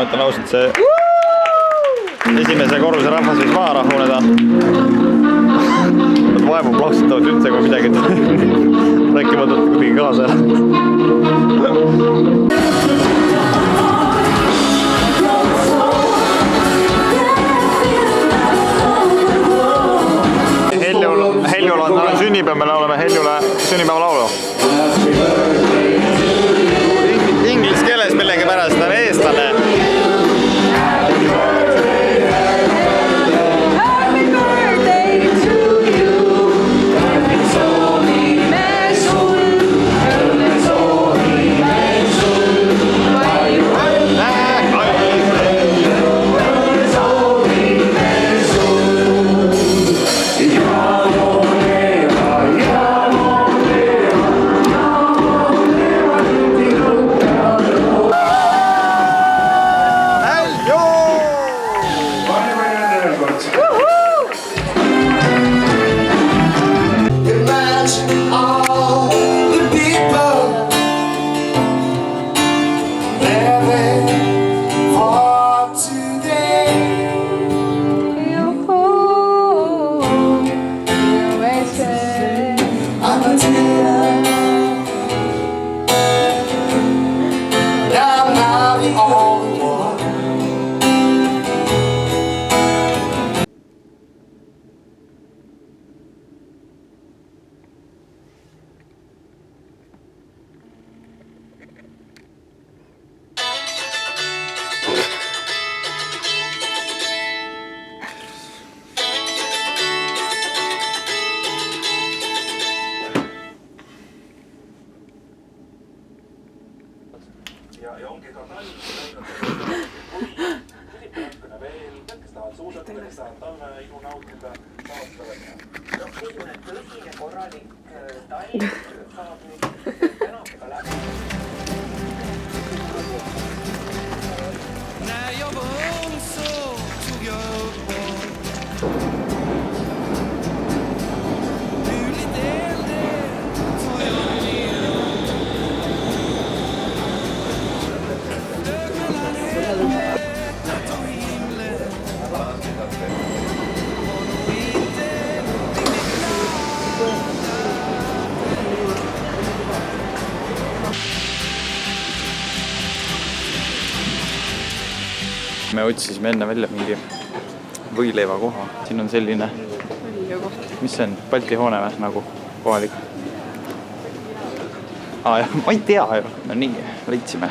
ma ütlen ausalt, see esimese korruse rahvas võis maha rahuneda. Nad vaevu plaksutavad üldse, kui midagi rääkimata kuidagi kaasa. Heljula on täna sünnipäev, me laulame Heljule sünnipäeva laulu. Inglise keeles millegi pärast on eestlane. Ja ongi ka talv veel, kes tahavad suusatada, kes tahavad talveilu nautida, saavad seda teha. Niisugune tõsine korralik talv saab nüüd tänapäeva läbi. När jag var ung så tog jag upp nu lite äldre tar jag Me otsisime enne välja mingi võileiva koha. Siin on selline, mis see on, Balti hoone või nagu kohalik. Jah, ma ei tea ju. No nii, leidsime.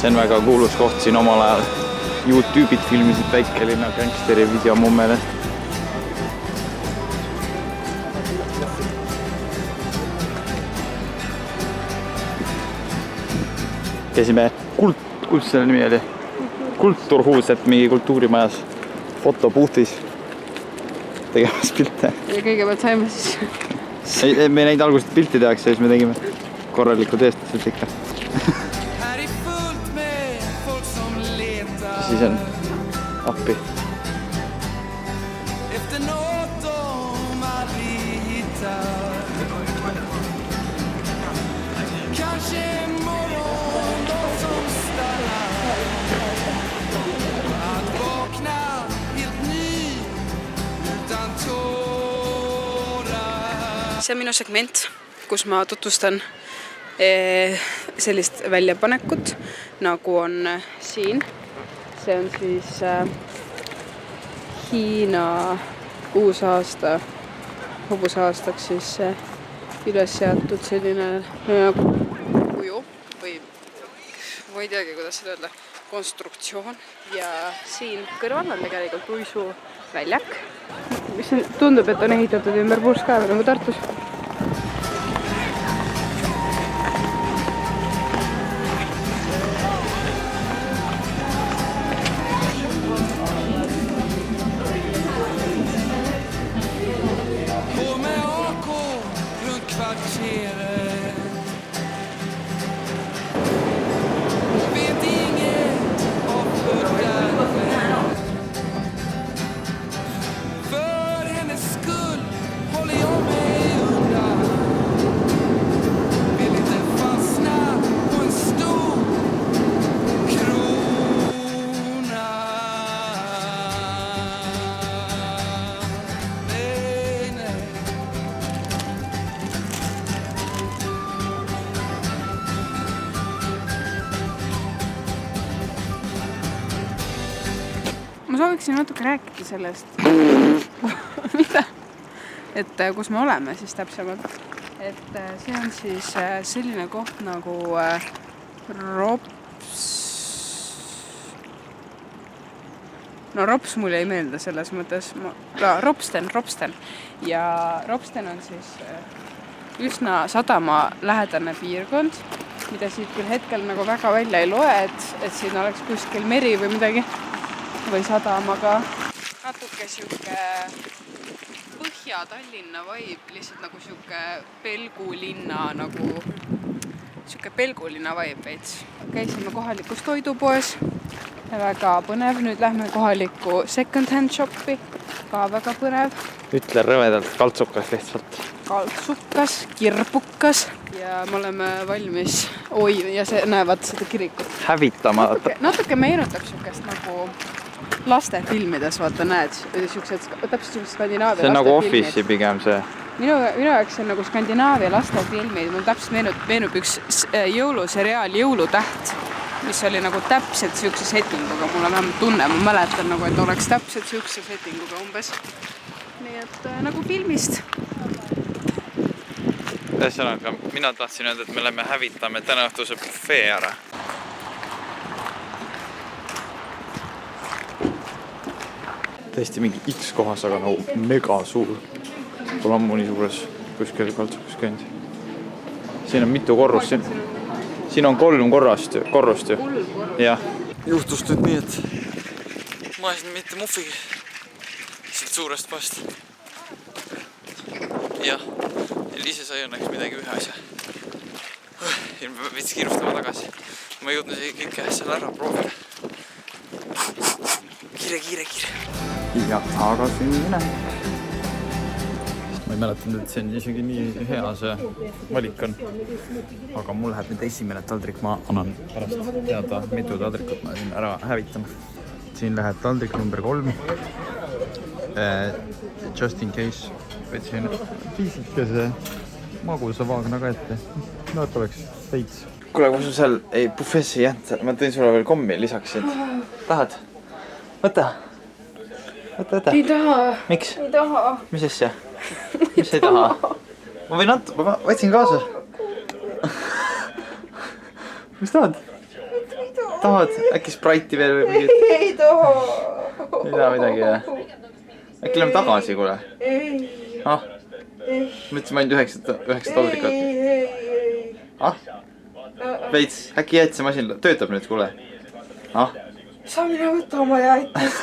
See on väga kuulus koht siin omal ajal. YouTube'id filmisid Väikelinna gangsteri video mu meelest. Käisime kus selle nimi oli? Kultuurhuuset mingi kultuurimajas fotopuutis tegemas pilte. Ja kõigepealt saime siis... Me neid algusest pilti tehakse ja siis me tegime korralikud eestlased ikka. Siis on appi. See on minu segment, kus ma tutvustan sellist väljapanekut, nagu on siin. See on siis Hiina uusaasta, hobusaastaks siis üles seatud selline kuju või ma ei teagi, kuidas seda öelda, konstruktsioon. Ja siin kõrval on tegelikult uisuväljak, mis tundub, et on ehitatud ümber Purskaeva nagu Tartus. sooviksin natuke rääkida sellest, mida, et kus me oleme siis täpsemalt. Et see on siis selline koht nagu Rops mulle ei meelda selles mõttes, Ropsten. Ja Ropsten on siis üsna sadama lähedane piirkond, mida siit küll hetkel nagu väga välja ei loe, et siin oleks kuskil meri või midagi või sadam, aga natuke siuke Põhja-Tallinna vibe, lihtsalt nagu siuke pelgulinna vibe veits. Käisime kohalikus toidupoes, väga põnev, nüüd lähme kohalikku second-hand shoppi, ka väga põnev. Ütle rõvedalt, kaltsukas lihtsalt. Kaltsukas, kirpukas ja me oleme valmis, ja see näevad seda kirikut. Hävitama. Natuke meenutab siukest nagu lastefilmides, vaata näed, täpselt siukest Skandinaavia lastefilmid. See on nagu Office'i pigem see. Minu jaoks see on nagu Skandinaavia lastefilmid, mul täpselt meenub üks jõuluseriaal Jõulutäht, mis oli nagu täpselt siukse settinguga, mul on vähemalt tunne, ma mäletan nagu, et oleks täpselt siukse settinguga umbes. Nii et nagu filmist. Ühesõnaga, mina tahtsin öelda, et me lähme hävitame täna õhtuse buffee ära. Tõesti mingi X kohas, aga nagu mega suur. Pole ammu nii suures kuskil kaltsukas käinud. Siin on mitu korrust. Siin on 3 korrust ju. Jah. Juhtus nüüd nii, et ma ajasin mitte muffigi siit suurest past. Jah. Liise sai õnneks midagi ühe asja. Ilma peab veits kiirustama tagasi. Ma jõudnud kõike seal ära proovida. Kiire. Ja tagasi mine. Ma ei mäletanud, et see on isegi nii hea see valik on. Aga mul läheb nüüd esimene taldrik. Ma annan pärast teada, mitu taldrikut ma siin ära hävitan. Siin läheb taldrik number 3. Just in case. Võtsin pisikese magusa vaagna ka ette. No, et oleks veits. Kuule, kui sul seal buffeesse ei jäänud, ma tõin sulle veel kommi lisaksid. Tahad? Võta. Ei taha. Miks? Ei taha. Mis asja? Mis ei taha? Ma võin anda, ma võtsin kaasa. Mis tahad? Tahad? Äkki Sprite'i veel või mingit? Ei taha. Ei taha midagi, jah? Äkki lähme tagasi, kuule? Ei. Ah? Mõtlesin ma ainult 9 taldrikat. Ah? Veits, äkki jäid see masin töötab nüüd, kuule? Ah? Sa mine võtta oma jäätist.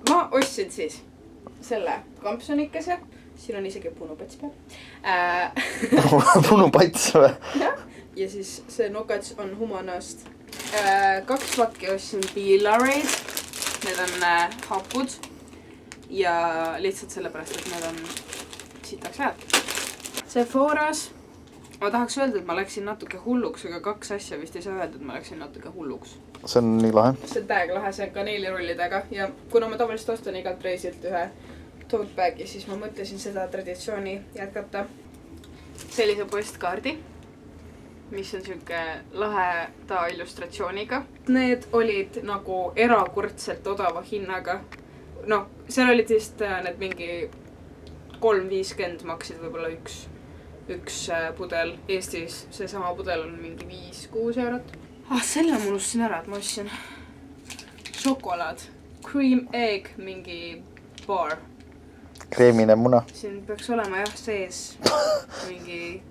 Ma ostsin siis selle kampsonikese. Siin on isegi punupats peal. Punupats või? Ja siis see nokats on Humanast. 2 pakki ostsin Pilareid. Need on hapud. Ja lihtsalt sellepärast, et need on sitaks head. Sephoras. Ma tahaks öelda, et ma läksin natuke hulluks, aga 2 asja vist ei saa öelda, et ma läksin natuke hulluks. See on nii lahe. See on täiega lahe, see on kaneelirullidega. Ja kuna ma tavaliselt ostan igalt reisilt ühe tote bagi, siis ma mõtlesin seda traditsiooni jätkata. Sellise postkaardi, mis on siuke laheda illustratsiooniga. Need olid nagu erakordselt odava hinnaga. No, seal olid vist need mingi 3.50 maksid võib-olla üks pudel. Eestis seesama pudel on mingi 5-6 eurot. Selle ma unustasin ära, et ma ostsin šokolaad. Cream egg mingi bar. Kreemine muna. Siin peaks olema jah sees mingi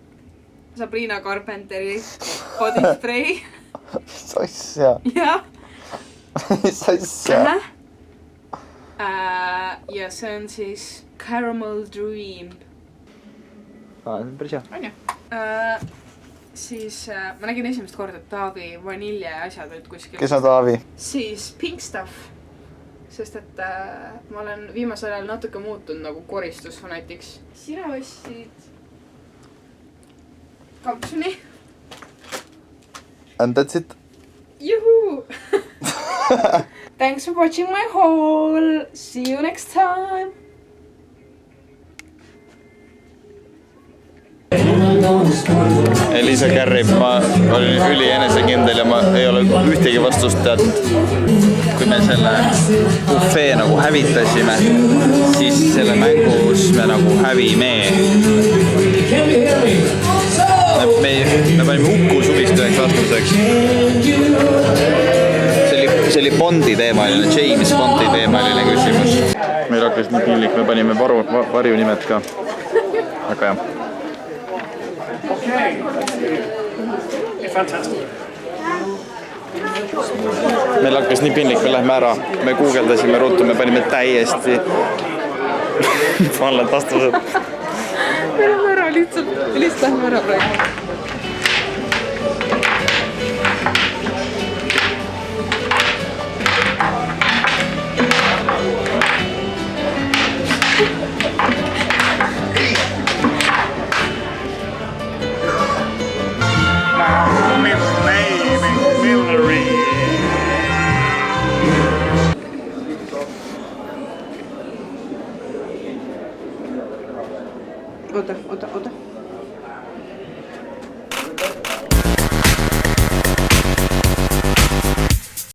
Sabrina Carpenteri body spray. Mis asja? Jah. Mis asja? Ja see on siis Caramel Dream. See on päris hea. On ju? Siis ma nägin esimest korda Taavi vanilje asjad olid kuskil. Kes on Taavi? Siis Pink Stuff. Sest et ma olen viimasel ajal natuke muutunud nagu koristusfanatiks. Sina ostsid kampsuni. And that's it. Juhu! Thanks for watching my haul. See you next time. Liisa kärrib, ma olin üli enesekindel ja ma ei ole ühtegi vastust teadnud. Kui me selle bufee nagu hävitasime, siis selle mängus me nagu hävime. Me panime Uku Suvist üheks vastuseks. See oli Bondi teemaline, James Bondi teemaline küsimus. Meil hakkas nii piinlik, me panime varjunimed ka. Aga jah. Meil hakkas nii piinlik, me lähme ära. Me guugeldasime ruttu, me panime täiesti vallad vastused. Me lähme ära lihtsalt lähme ära praegu. Oota.